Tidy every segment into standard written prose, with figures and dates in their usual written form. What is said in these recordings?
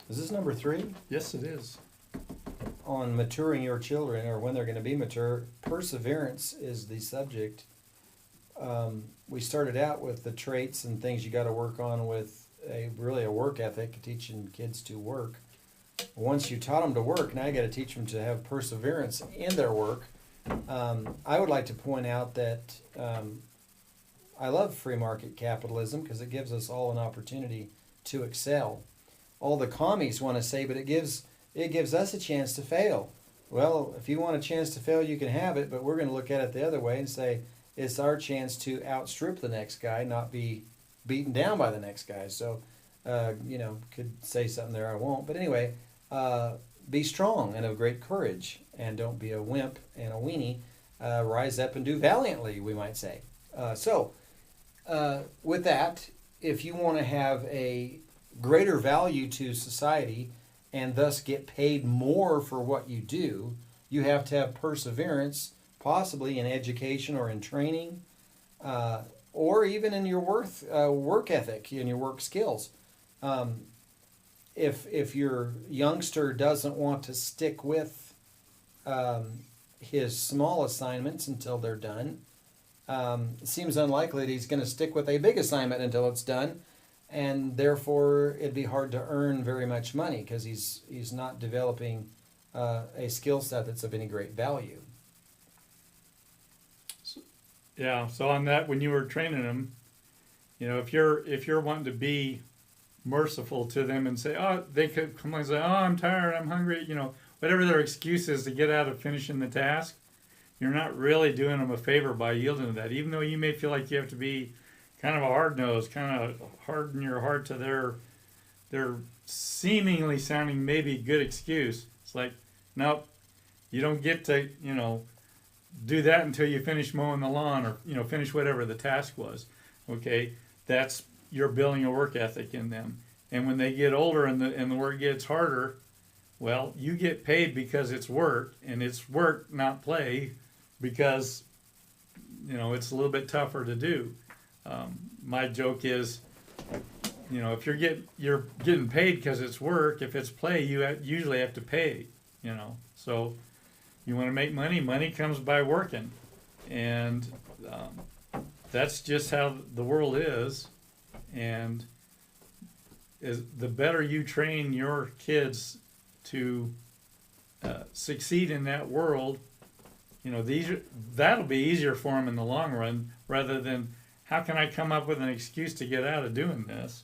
Is this number 3? Yes, it is. On maturing your children, or when they're going to be mature, perseverance is the subject. We started out with the traits and things you got to work on with really a work ethic, teaching kids to work. Once you taught them to work, now you got to teach them to have perseverance in their work. I would like to point out that I love free market capitalism because it gives us all an opportunity to excel. All the commies want to say, but it gives us a chance to fail. Well, if you want a chance to fail, you can have it, but we're going to look at it the other way and say it's our chance to outstrip the next guy, not be beaten down by the next guy. So, could say something there, I won't. But anyway, be strong and of great courage, and don't be a wimp and a weenie. Rise up and do valiantly, we might say. With that, if you want to have a greater value to society and thus get paid more for what you do, you have to have perseverance, possibly in education or in training, or even in your work ethic and your work skills. If your youngster doesn't want to stick with his small assignments until they're done, it seems unlikely that he's going to stick with a big assignment until it's done, and therefore it'd be hard to earn very much money because he's not developing a skill set that's of any great value. Yeah. So on that, when you were training them, if you're wanting to be merciful to them and say, oh, they could come and say, oh, I'm tired, I'm hungry, whatever their excuse is to get out of finishing the task, you're not really doing them a favor by yielding to that. Even though you may feel like you have to be kind of a hard nose, kind of harden your heart to their seemingly sounding maybe good excuse. It's like, nope, you don't get to, do that until you finish mowing the lawn or, finish whatever the task was. Okay, that's you're building a work ethic in them. And when they get older and the work gets harder, well, you get paid because it's work, and it's work, not play, because it's a little bit tougher to do. My joke is, if you're getting paid because it's work, if it's play, you usually have to pay. So you want to make money. Money comes by working, and that's just how the world is. And the better you train your kids to succeed in that world, that'll be easier for them in the long run, rather than how can I come up with an excuse to get out of doing this?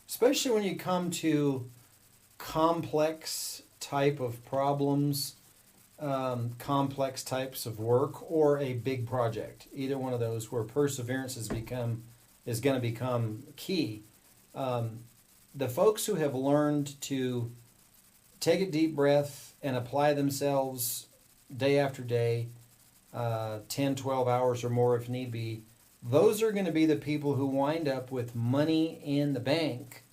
Especially when you come to complex type of problems, complex types of work, or a big project. Either one of those where perseverance is going to become key. The folks who have learned to take a deep breath and apply themselves day after day, 10, 12 hours or more if need be, those are going to be the people who wind up with money in the bank,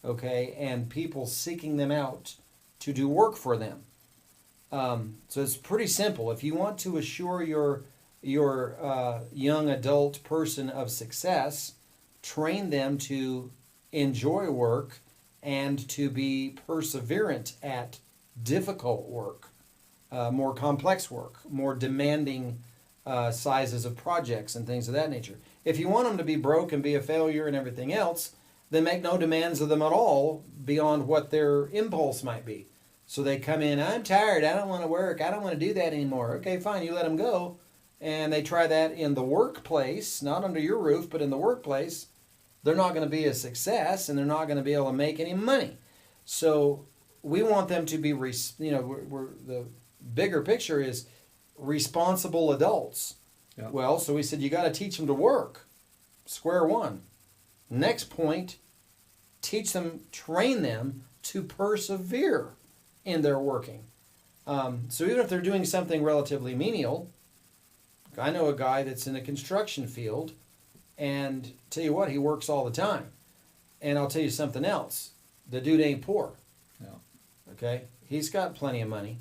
okay, and people seeking them out to do work for them. So it's pretty simple. If you want to assure your young adult person of success, train them to enjoy work and to be perseverant at difficult work, more complex work, more demanding sizes of projects and things of that nature. If you want them to be broke and be a failure and everything else, then make no demands of them at all beyond what their impulse might be. So they come in, I'm tired, I don't want to work, I don't want to do that anymore. Okay, fine, you let them go. And they try that in the workplace, not under your roof, but in the workplace. They're not going to be a success, and they're not going to be able to make any money. So we want them to be, the bigger picture is responsible adults. Yeah. Well, so we said you got to teach them to work. Square one. Next point, train them to persevere in their working. So even if they're doing something relatively menial, I know a guy that's in a construction field, and tell you what, he works all the time. And I'll tell you something else. The dude ain't poor. Yeah. Okay? He's got plenty of money,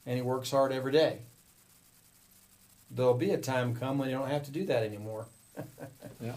and he works hard every day. There'll be a time come when you don't have to do that anymore. Yeah.